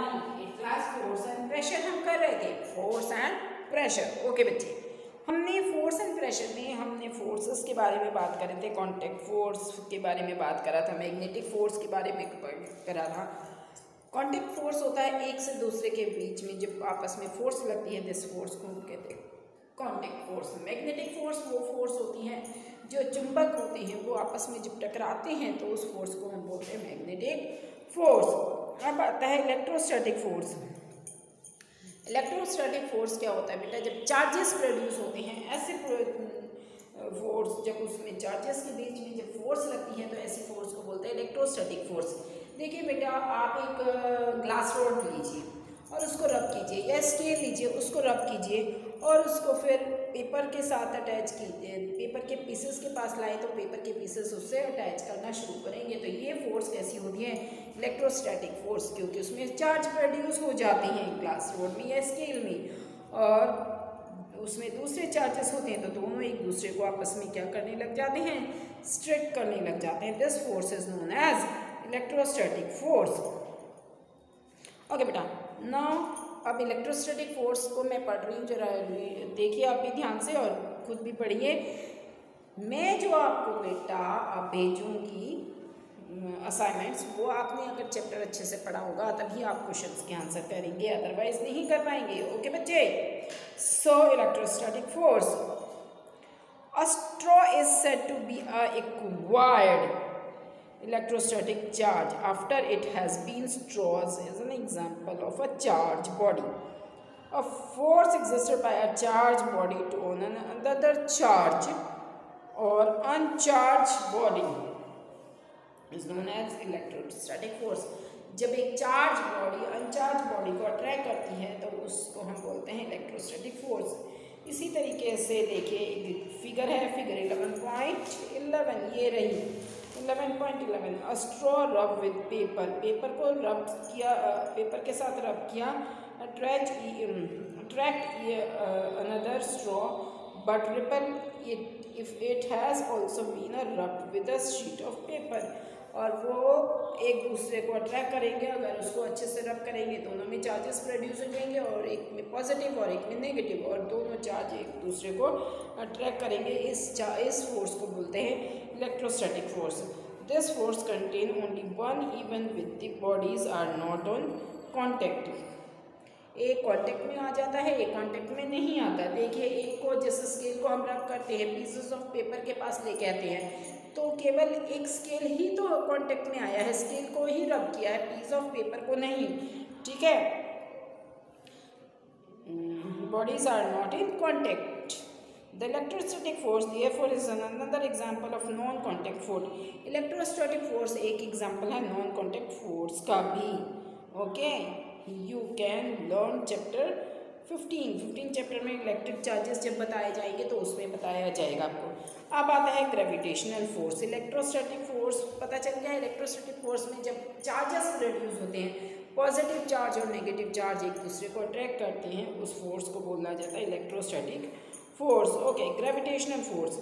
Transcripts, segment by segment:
हमारी 8th class force and pressure हम कर रहे थे, फोर्स एंड प्रेशर। ओके बच्चे, हमने फोर्स एंड प्रेशर में हमने फोर्सेस के बारे में बात करे थे, कांटेक्ट फोर्स के बारे में बात करा था, मैग्नेटिक फोर्स के बारे में करा था। कांटेक्ट फोर्स होता है एक से दूसरे के बीच में जब आपस में फोर्स लगती है, दिस फोर्स को हम कहते हैं कांटेक्ट फोर्स। मैग्नेटिक फोर्स वो फोर्स होती हैं जो चुंबक होते हैं, वो आपस में जब टकराते हैं तो उस फोर्स को हम बोलते हैं मैग्नेटिक फोर्स। अब आता है इलेक्ट्रोस्टैटिक फोर्स। इलेक्ट्रोस्टैटिक फोर्स क्या होता है बेटा? जब चार्जेस प्रोड्यूस होते हैं, ऐसे फोर्स जब उसमें चार्जेस के बीच में जब फोर्स लगती है तो ऐसी फोर्स को बोलते हैं इलेक्ट्रोस्टैटिक फोर्स। देखिए बेटा, आप एक ग्लास रॉड लीजिए और उसको रब कीजिए, या स्केल लीजिए उसको रब कीजिए और उसको फिर पेपर के साथ अटैच कीजिए, पेपर के पीसेस के पास लाए तो पेपर के पीसेस उससे अटैच करना शुरू करेंगे, तो ये फोर्स कैसी होती है? इलेक्ट्रोस्टैटिक फोर्स, क्योंकि उसमें चार्ज प्रोड्यूस हो जाते हैं ग्लास रॉड में या स्केल में, और उसमें दूसरे चार्जेस होते हैं तो दोनों एक दूसरे को आपस में क्या करने लग जाते हैं? स्ट्रिक करने लग जाते हैं। This force is known as electrostatic force. Okay बेटा, नाउ अब इलेक्ट्रोस्टैटिक फोर्स को मैं पढ़ रही हूँ, जरा देखिए आप भी ध्यान से और खुद भी पढ़िए। मैं जो आपको बेटा अब भेजूँगी असाइनमेंट्स, वो आपने अगर चैप्टर अच्छे से पढ़ा होगा तभी आप क्वेश्चंस के आंसर करेंगे, अदरवाइज नहीं कर पाएंगे। ओके बच्चे, so electrostatic force, a straw is said to be a acquired electrostatic charge after it has been. Straws is an example of a charged body. A force exerted by a charged body to on another charged or uncharged body is known as electrostatic force. जब एक charge body uncharged body को attract करती है तो उसको हम बोलते हैं इलेक्ट्रोस्टैटिक फोर्स। इसी तरीके से देखिए एक फिगर है, फिगर 11.11, ये रही 11.11। A straw rub with paper, paper को रब किया, पेपर के साथ रब किया। Attract another straw but repel it if it has also been rubbed with a sheet of paper, और वो एक दूसरे को अट्रैक्ट करेंगे अगर उसको अच्छे से रब करेंगे, दोनों में चार्जेस प्रोड्यूस हो जाएंगे और एक में पॉजिटिव और एक में नेगेटिव, और दोनों चार्ज एक दूसरे को अट्रैक्ट करेंगे। इस फोर्स को बोलते हैं electrostatic force. This force contain only one even with the bodies are not on contact. एक कॉन्टैक्ट में आ जाता है, एक कॉन्टैक्ट में नहीं आता। देखिए एक को जैसे स्केल को हम रब करते हैं, पीसेस ऑफ पेपर के पास लेके आते हैं, तो केवल एक स्केल ही तो कांटेक्ट में आया है, स्केल को ही रब किया है, पीस ऑफ पेपर को नहीं। ठीक है, bodies are not in contact. The electrostatic force therefore is another example of non contact force. Electrostatic force एक एग्जांपल है नॉन कांटेक्ट फोर्स का भी। Okay, you can learn chapter 15 chapter में electric charges जब बताए जाएंगे तो उसमें बताया जाएगा आपको। अब आता है ग्रेविटेशनल फोर्स। इलेक्ट्रोस्टैटिक फोर्स पता चल गया। इलेक्ट्रोस्टैटिक फोर्स में जब चार्जेस प्रोड्यूस होते हैं, पॉजिटिव चार्ज और नेगेटिव चार्ज एक दूसरे को अट्रैक्ट करते हैं, उस फोर्स को बोला जाता है electrostatic force. Okay, gravitational force.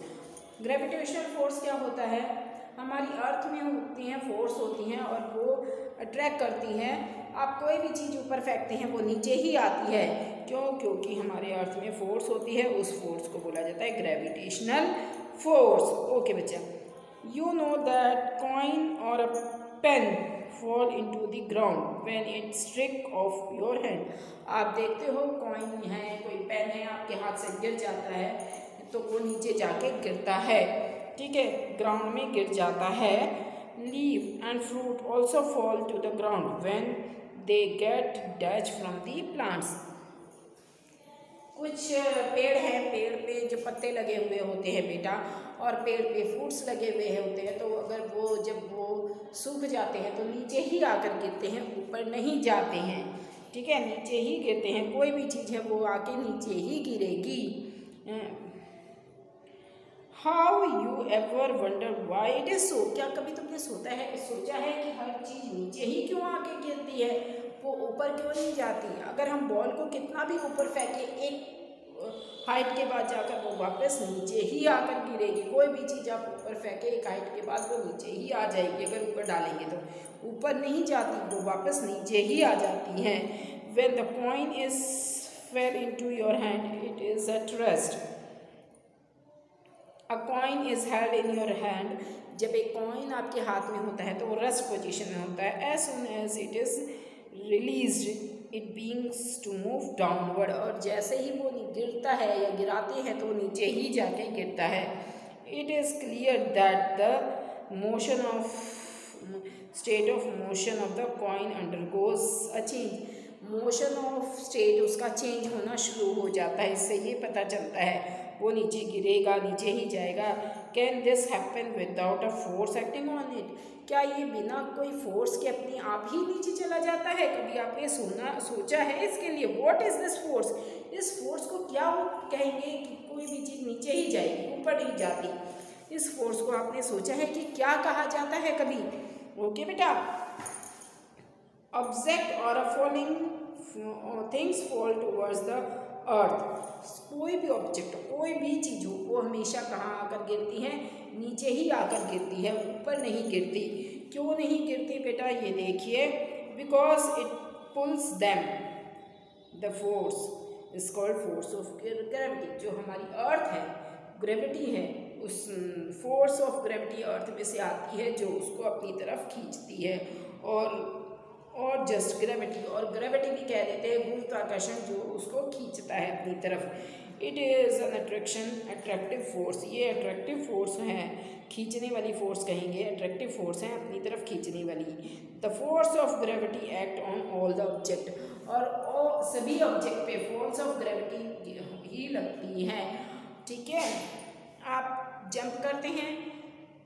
Gravitational force क्या होता है? हमारी अर्थ में होती हैं, फोर्स होती हैं और वो अट्रैक्ट करती हैं। आप कोई भी चीज़ ऊपर फेंकते हैं वो नीचे ही आती है। क्यों? क्योंकि हमारे अर्थ में फोर्स होती है, उस फोर्स को बोला जाता है ग्रेविटेशनल फोर्स। ओके बच्चा, यू नो दैट कॉइन और a pen fall into the ground when it strike off your hand. आप देखते हो कॉइन है, कोई पेन है, आपके हाथ से गिर जाता है तो वो नीचे जाके गिरता है। ठीक है, ग्राउंड में गिर जाता है। Leave and fruit also fall to the ground when they get detach from the plants. कुछ पेड़ हैं, पेड़ पे जो पत्ते लगे हुए होते हैं बेटा, और पेड़ पे फ्रूट्स लगे हुए होते हैं, तो अगर वो जब वो सूख जाते हैं तो नीचे ही आकर गिरते हैं, ऊपर नहीं जाते हैं। ठीक है, नीचे ही गिरते हैं। कोई भी चीज़ है वो आके नीचे ही गिरेगी। How you ever wonder why it is so? क्या कभी तुमने सोचा है कि हर चीज़ नीचे ही क्यों आके गिरती है, वो ऊपर क्यों नहीं जाती? अगर हम बॉल को कितना भी ऊपर फेंके, एक हाइट के बाद जाकर वो वापस नीचे ही आकर गिरेगी। कोई भी चीज़ आप ऊपर फेंके एक हाइट के बाद वो नीचे ही आ जाएगी। अगर ऊपर डालेंगे तो ऊपर नहीं जाती, वो वापस नीचे ही आ जाती हैं। When the coin is fell into your hand, it is at rest. A coin is held in your hand. जब एक कॉइन आपके हाथ में होता है तो वो रेस्ट पोजीशन में होता है। As soon as it is released, it begins to move downward. और जैसे ही वो गिरता है या गिराते हैं तो वो नीचे ही जाके गिरता है। It is clear that the motion of state of motion of the coin undergoes a change. Motion of state उसका चेंज होना शुरू हो जाता है। इससे ये पता चलता है वो नीचे गिरेगा, नीचे ही जाएगा। Can this happen without a force acting on it? क्या ये बिना कोई फोर्स के अपने आप ही नीचे चला जाता है? कभी आपने सोचा है इसके लिए? What is this force? इस फोर्स को क्या कहेंगे कि कोई भी चीज़ नीचे ही जाएगी, ऊपर नहीं जाती? इस फोर्स को आपने सोचा है कि क्या कहा जाता है कभी? ओके बेटा, ऑब्जेक्ट और अ falling things fall towards the earth. कोई भी ऑब्जेक्ट, कोई भी चीज़ हो, वो हमेशा कहाँ आकर गिरती है? नीचे ही आकर गिरती है, ऊपर नहीं गिरती। क्यों नहीं गिरती बेटा? ये देखिए, because it pools them. The force is called force of gravity. जो हमारी अर्थ है, ग्रेविटी है, उस फोर्स ऑफ ग्रेविटी अर्थ में से आती है जो उसको अपनी तरफ खींचती है। और जस्ट ग्रेविटी, और ग्रेविटी भी कह देते हैं गुरुत्वाकर्षण, जो उसको खींचता है अपनी तरफ। It is an attractive force. ये अट्रैक्टिव फोर्स है, खींचने वाली फोर्स कहेंगे, अट्रैक्टिव फोर्स है, अपनी तरफ खींचने वाली। The force of gravity act on all the object. और सभी ऑब्जेक्ट पे फोर्स ऑफ ग्रेविटी ही लगती है। ठीक है, आप जंप करते हैं,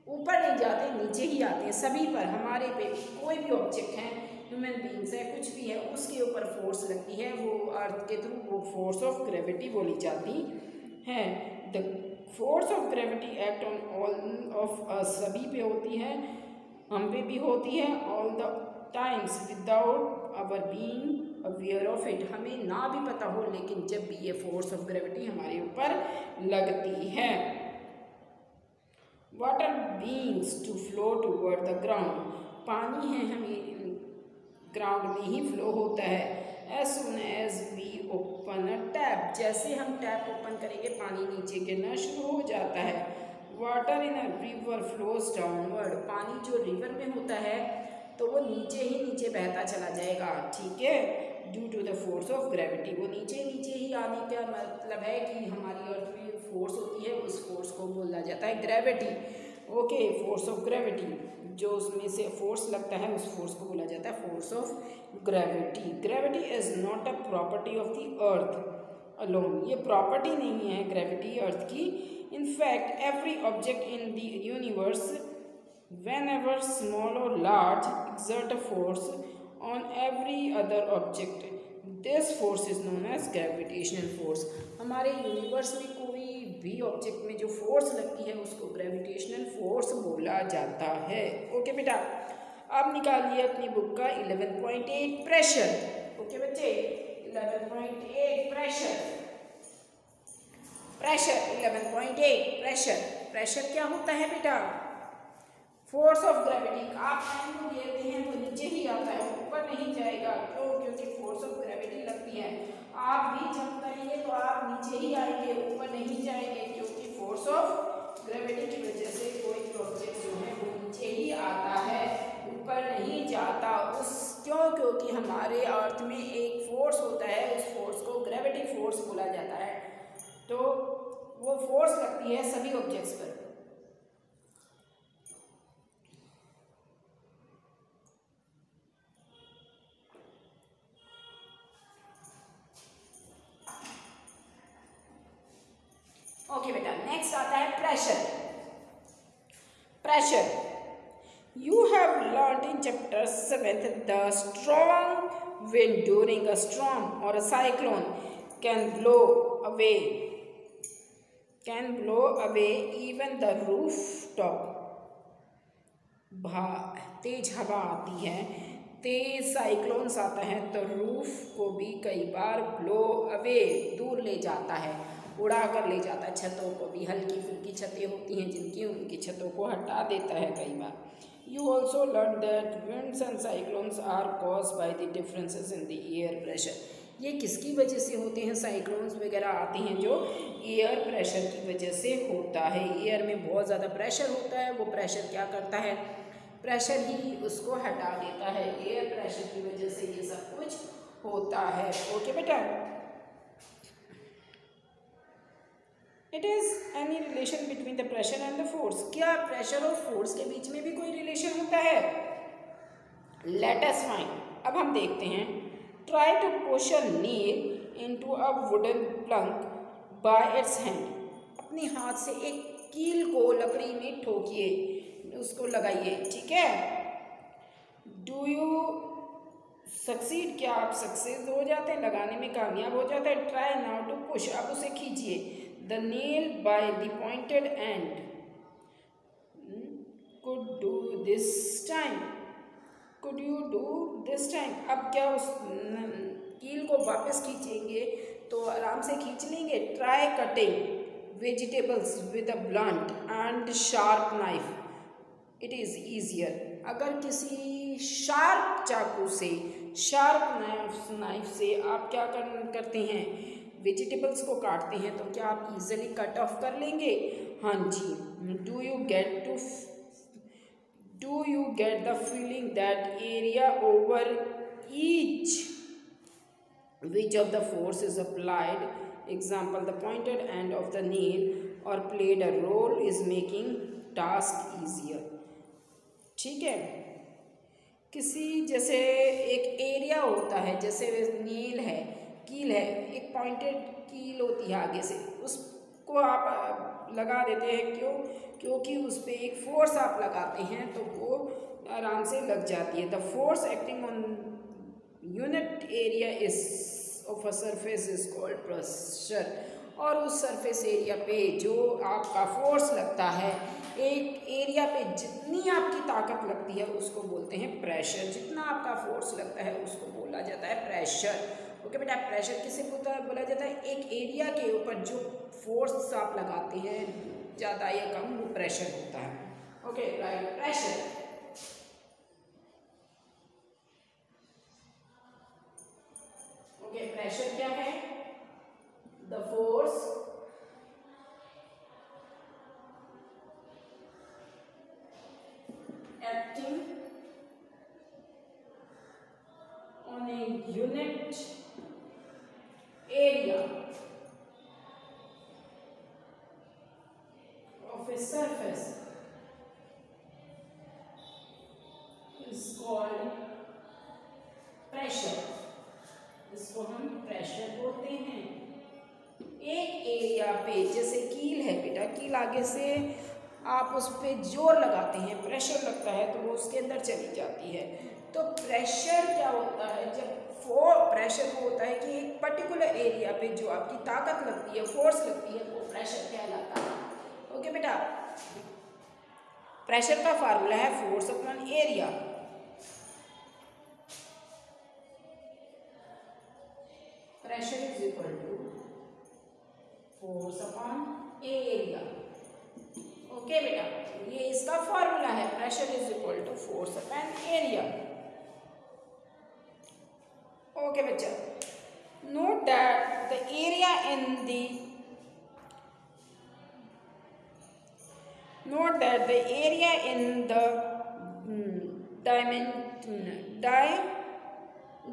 ऊपर नहीं जाते, नीचे ही आते हैं। सभी पर, हमारे पे कोई भी ऑब्जेक्ट है, ह्यूमन बींग्स है, कुछ भी है, उसके ऊपर फोर्स लगती है, वो अर्थ के थ्रू वो फोर्स ऑफ ग्रेविटी बोली जाती है। The force of gravity act on all of us. सभी पे होती है, हम पे भी होती है, all the times without our being aware of it. हमें ना भी पता हो, लेकिन जब भी ये फोर्स ऑफ ग्रेविटी हमारे ऊपर लगती है। Water begins to flow toward the ground. पानी है, हमें ग्राउंड में ही फ्लो होता है। As soon as we open a tap. जैसे हम टैप ओपन करेंगे, पानी नीचे गिरना शुरू हो जाता है। Water in a river flows downward. पानी जो रिवर में होता है तो वो नीचे ही नीचे बहता चला जाएगा। ठीक है, due to the force of gravity. वो नीचे नीचे ही आने का मतलब है कि हमारी अर्थ में फोर्स होती है, उस फोर्स को बोला जाता है gravity. Okay, force of gravity, जो उसमें से फोर्स लगता है उस फोर्स को बोला जाता है force of gravity. Gravity is not a property of the earth alone. ये प्रॉपर्टी नहीं है ग्रेविटी अर्थ की। In fact every object in the universe whenever small or large exert a force on every other object. This force is known as gravitational force. हमारे universe में कोई भी object में जो फोर्स लगती है उसको ग्रेविटेशनल फोर्स बोला जाता है। ओके बेटा, अब निकालिए अपनी बुक का 11.8 प्रेशर। ओके बच्चे, 11.8 प्रेशर। Pressure 11.8 pressure. प्रेशर क्या होता है बेटा? Force of gravity. आप पेन को गिरते हैं तो नीचे ही आता है, ऊपर नहीं जाएगा। क्यों? क्योंकि फोर्स ऑफ ग्रेविटी लगती है। आप भी जंप करेंगे तो आप नीचे ही आएंगे, ऊपर नहीं जाएंगे, क्योंकि फोर्स ऑफ ग्रेविटी की वजह से कोई भी ऑब्जेक्ट जो है वो नीचे ही आता है, ऊपर नहीं जाता। क्योंकि हमारे अर्थ में एक फोर्स होता है, उस फोर्स को ग्रेविटी फोर्स बोला जाता है। तो वो फोर्स लगती है सभी ऑब्जेक्ट्स पर। ओके बेटा, नेक्स्ट आता है pressure. Pressure you have learn in chapter 7 the strong wind during a storm और a cyclone can blow away even the roof top. तेज हवा आती है तेज साइक्लोन्स आता है तो रूफ को भी कई बार ब्लो अवे, दूर ले जाता है, उड़ा कर ले जाता है। छतों को भी, हल्की फुल्की छतें होती हैं जिनकी, उनकी छतों को हटा देता है कई बार। You also learn that winds and cyclones are cause by the differences in the air pressure. ये किसकी वजह से होते हैं? साइक्लोन्स वगैरह आते हैं जो एयर प्रेशर की वजह से होता है। एयर में बहुत ज़्यादा प्रेशर होता है, वो प्रेशर क्या करता है? प्रेशर ही उसको हटा देता है। एयर प्रेशर की वजह से ये सब कुछ होता है। ओके बेटा, it is any relation between the pressure and the force. क्या प्रेशर और फोर्स के बीच में भी कोई रिलेशन होता है? Let us find. अब हम देखते हैं। Try to push a nail into a wooden plank by its hand. अपने हाथ से एक कील को लकड़ी में ठोकिए, उसको लगाइए, ठीक है। Do you succeed? क्या आप सक्सेस हो जाते हैं, लगाने में कामयाब हो जाते हैं? Try now to push. अब उसे खींचिए the nail by the pointed end. Could do this time, could you do this time? अब क्या उस कील को वापस खींचेंगे तो आराम से खींच लेंगे। Try cutting vegetables with a blunt and sharp knife, it is easier. अगर किसी शार्प चाकू से, शार्प नाइफ से आप क्या करते हैं? वेजिटेबल्स को काटते हैं, तो क्या आप इजीली कट ऑफ कर लेंगे? हाँ जी। Do you get the feeling that area over each which of the force is applied, example the pointed end of the nail or played a role is making task easier। ठीक है, किसी जैसे एक area होता है, जैसे नील है, कील है, एक पॉइंटेड कील होती है आगे से, उसको आप लगा देते हैं। क्यों? क्योंकि उस पर एक फोर्स आप लगाते हैं तो वो आराम से लग जाती है। The force acting on unit area is of a surface is called pressure. और उस सरफेस एरिया पे जो आपका फोर्स लगता है, एक एरिया पे जितनी आपकी ताकत लगती है उसको बोलते हैं प्रेशर। जितना आपका फोर्स लगता है उसको बोला जाता है प्रेशर। ओके बेटा, प्रेशर किसे बोला जाता है? एक एरिया के ऊपर जो फोर्स आप लगाते हैं, ज़्यादा या कम, वो प्रेशर होता है। Okay right, pressure. Okay, pressure क्या है? The force acting on a unit area of a surface is called pressure। इसको हम प्रेशर बोलते हैं। एक एरिया पे, जैसे कील है बेटा, कील आगे से आप उस पर जोर लगाते हैं, प्रेशर लगता है तो वो उसके अंदर चली जाती है। तो प्रेशर क्या होता है? जब प्रेशर वो होता है कि एक पर्टिकुलर एरिया पे जो आपकी ताकत लगती है, फोर्स लगती है, वो प्रेशर कहलाता है। ओके बेटा, प्रेशर का फार्मूला है force upon area. Pressure is equal to force upon area. Okay बेटा, ये इसका फॉर्मूला है। Pressure is equal to force upon area. Okay बच्चा, note that the area in the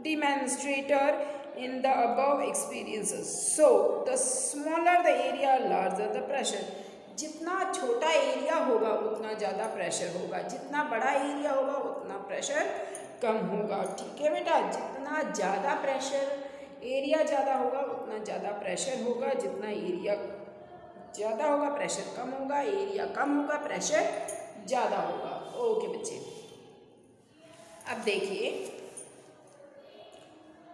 demonstrator in the above experiences, so the smaller the area, larger the pressure। जितना छोटा area होगा उतना ज़्यादा प्रेशर होगा, जितना बड़ा एरिया होगा उतना प्रेशर कम होगा। ठीक है बेटा, जितना ज़्यादा प्रेशर, एरिया ज़्यादा होगा उतना ज़्यादा प्रेशर होगा, जितना एरिया ज़्यादा होगा प्रेशर कम होगा, एरिया कम होगा प्रेशर ज़्यादा होगा। ओके बच्चे, अब देखिए,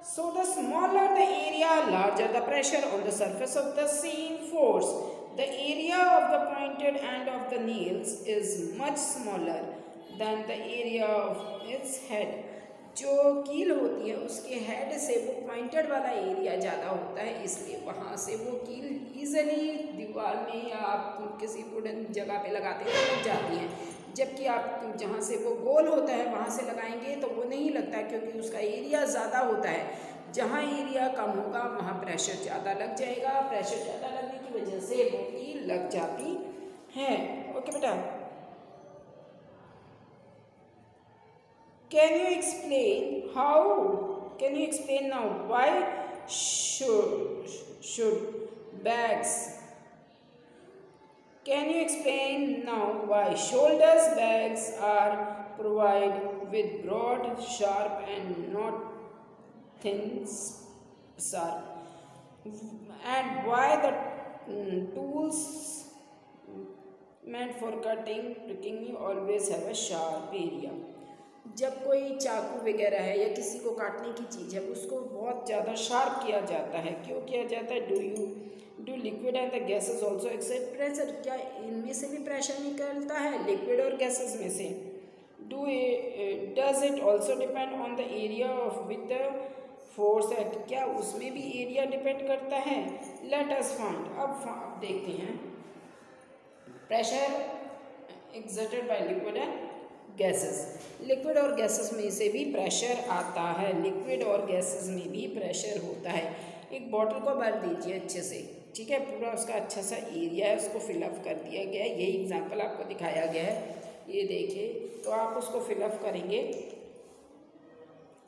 so the smaller the area, larger the pressure on the surface of the same force। The area of the pointed end of the nails is much smaller than the area of its head। जो कील होती है उसके head से वो pointed वाला area ज़्यादा होता है, इसलिए वहाँ से वो कील ईज़िली दीवार में या आप किसी वुडन जगह पे लगाते हैं तो लग जाती हैं। जबकि आप जहाँ से वो गोल होता है वहाँ से लगाएंगे तो वो नहीं लगता, क्योंकि उसका एरिया ज़्यादा होता है। जहाँ एरिया कम होगा वहाँ प्रेशर ज़्यादा लग जाएगा, प्रेशर ज़्यादा लगने की वजह से वो कील लग जाती है। ओके बेटा, can you explain now why should bags can you explain now why shoulders bags are provided with broad, sharp and not thin sharp, and why the tools meant for cutting pricking always have a sharp area? जब कोई चाकू वगैरह है या किसी को काटने की चीज़ है उसको बहुत ज़्यादा शार्प किया जाता है। क्यों किया जाता है? Do liquid and the gases also accept pressure? क्या इनमें से भी प्रेशर निकलता है, लिक्विड और गैसेस में से? Does it also depend on the area of with the force act? क्या उसमें भी एरिया डिपेंड करता है? Let us find. अब देखते हैं pressure exerted by liquid and gases. Liquid और गैसेस में से भी प्रेशर आता है, लिक्विड और गैसेस में भी प्रेशर होता है। एक बॉटल को भर दीजिए अच्छे से, ठीक है, पूरा उसका अच्छा सा एरिया है उसको फिलअप कर दिया गया है। यही एग्जांपल आपको दिखाया गया है, ये देखिए। तो आप उसको फिलअप करेंगे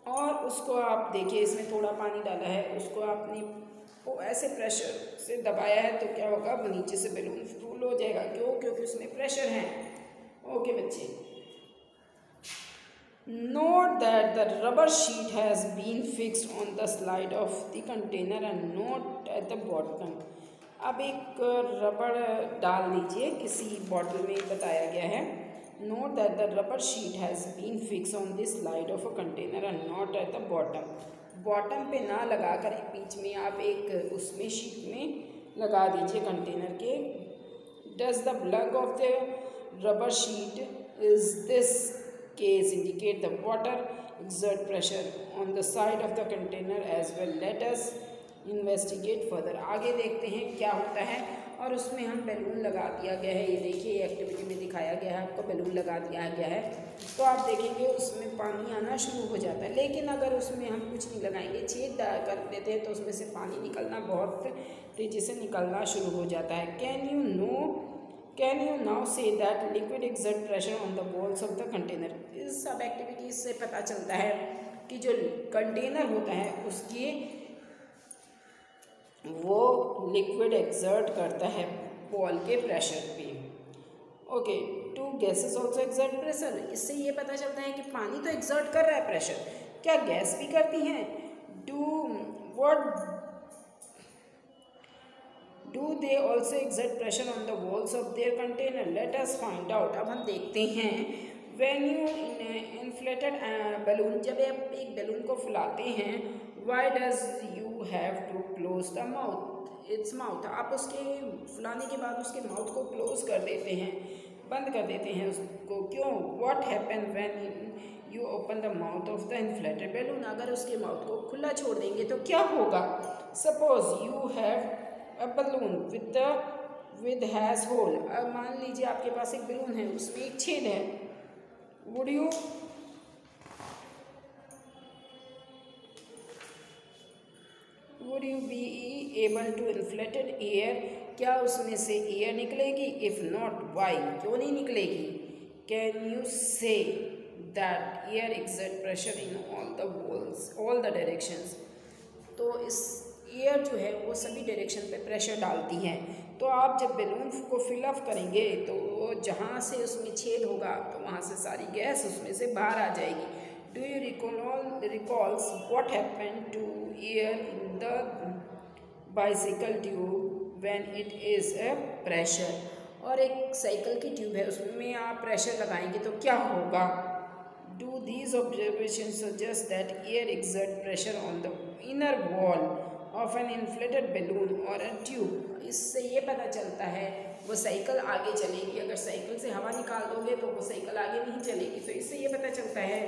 और उसको आप देखिए इसमें थोड़ा पानी डाला है, उसको आपने वो ऐसे प्रेशर से दबाया है तो क्या होगा, वो नीचे से बैलून फुल हो जाएगा। क्यों? क्योंकि उसमें प्रेशर है। ओके बच्चे, note that the rubber sheet has been fixed on the side of the container and not at the bottom. अब एक रबड़ डाल दीजिए किसी बॉटल में, बताया गया है note that the rubber sheet has been fixed on the slide of a container and not at the bottom. Bottom पे ना लगाकर बीच में आप एक उसमें शीट में लगा दीजिए कंटेनर के। Does the plug of the rubber sheet is this case indicate the water exert pressure on the side of the container as well? Let us investigate further. आगे देखते हैं क्या होता है। और उसमें हम बैलून लगा दिया गया है, ये देखिए एक्टिविटी में दिखाया गया है आपको, बैलून लगा दिया गया है। तो आप देखेंगे उसमें पानी आना शुरू हो जाता है। लेकिन अगर उसमें हम कुछ नहीं लगाएंगे, छेद कर देते हैं, तो उसमें से पानी निकलना बहुत तेज़ी से निकलना शुरू हो जाता है। Can you now say that liquid exert pressure on the walls of the container? इस सब एक्टिविटीज से पता चलता है कि जो कंटेनर होता है उसकी वो लिक्विड एक्सर्ट करता है वॉल के प्रेशर पे। Okay, to gases also exert pressure. इससे ये पता चलता है कि पानी तो एक्सर्ट कर रहा है प्रेशर, क्या गैस भी करती हैं? Do they also exert pressure on the walls of their container? Let us find out. अब हम देखते हैं when you inflated balloon, जब आप एक बैलून को फुलाते हैं, why does you have to close the its mouth? आप उसके फुलाने के बाद उसके माउथ को क्लोज कर देते हैं, बंद कर देते हैं उसको। क्यों? What happen when you open the mouth of the inflated balloon? अगर उसके माउथ को खुला छोड़ देंगे तो क्या होगा? Suppose you have a balloon with has hole. अब मान लीजिए आपके पास एक बैलून है, उसमें एक छेद है। Would you be able to inflated air? क्या उसमें से एयर निकलेगी? If not, why? क्यों नहीं निकलेगी? Can you say that air exert pressure in all the walls, all the directions? तो इस एयर जो है वो सभी डायरेक्शन पे प्रेशर डालती है। तो आप जब बैलून को फिलअप करेंगे तो जहाँ से उसमें छेद होगा तो वहाँ से सारी गैस उसमें से बाहर आ जाएगी। Do you recalls what happened to air in the bicycle tube when it is a pressure? और एक साइकिल की ट्यूब है, उसमें आप प्रेशर लगाएंगे तो क्या होगा? Do these observation suggest that air exert pressure on the inner wall of an inflated balloon or a tube? इससे ये पता चलता है वो साइकिल आगे चलेगी। अगर साइकिल से हवा निकाल दोगे तो वो साइकिल आगे नहीं चलेगी। तो इससे ये पता चलता है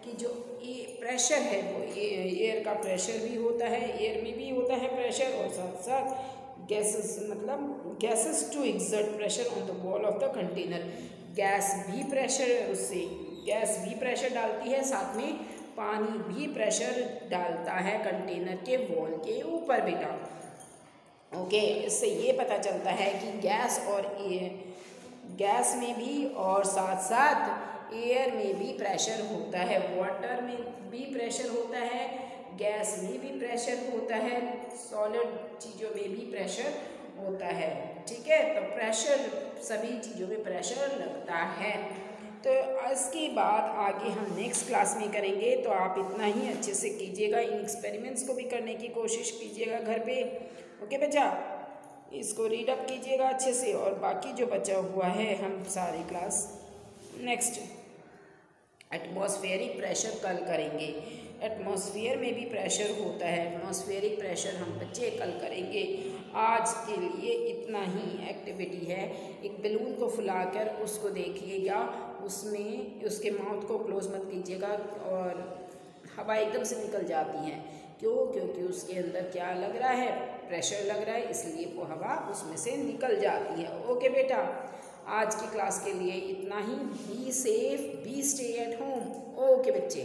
कि जो ये प्रेशर है वो एयर का प्रेशर भी होता है, एयर में भी होता है प्रेशर, और साथ साथ गैसेस मतलब gases to exert pressure on the wall of the container. Gas भी प्रेशर, उससे गैस भी प्रेशर डालती है, साथ में पानी भी प्रेशर डालता है कंटेनर के वॉल के ऊपर बेटा। ओके, इससे ये पता चलता है कि गैस और गैस में भी और साथ साथ एयर में भी प्रेशर होता है, वाटर में भी प्रेशर होता है, गैस में भी प्रेशर होता है, सॉलिड चीज़ों में भी प्रेशर होता है। ठीक है, तो प्रेशर सभी चीज़ों में प्रेशर लगता है। तो इसके बाद आगे हम नेक्स्ट क्लास में करेंगे। तो आप इतना ही अच्छे से कीजिएगा, इन एक्सपेरिमेंट्स को भी करने की कोशिश कीजिएगा घर पे। ओके बच्चा, इसको रीड अप कीजिएगा अच्छे से, और बाकी जो बचा हुआ है हम सारी क्लास नेक्स्ट एटमॉस्फेरिक प्रेशर कल करेंगे। एटमॉस्फेयर में भी प्रेशर होता है, एटमॉस्फेरिक प्रेशर हम बच्चे कल करेंगे। आज के लिए इतना ही एक्टिविटी है। एक बैलून को फुलाकर उसको देखिएगा, उसमें उसके माउथ को क्लोज मत कीजिएगा और हवा एकदम से निकल जाती है। क्यों? क्योंकि उसके अंदर क्या लग रहा है, प्रेशर लग रहा है, इसलिए वो हवा उसमें से निकल जाती है। ओके बेटा, आज की क्लास के लिए इतना ही। Be safe, be stay at home. Okay बच्चे।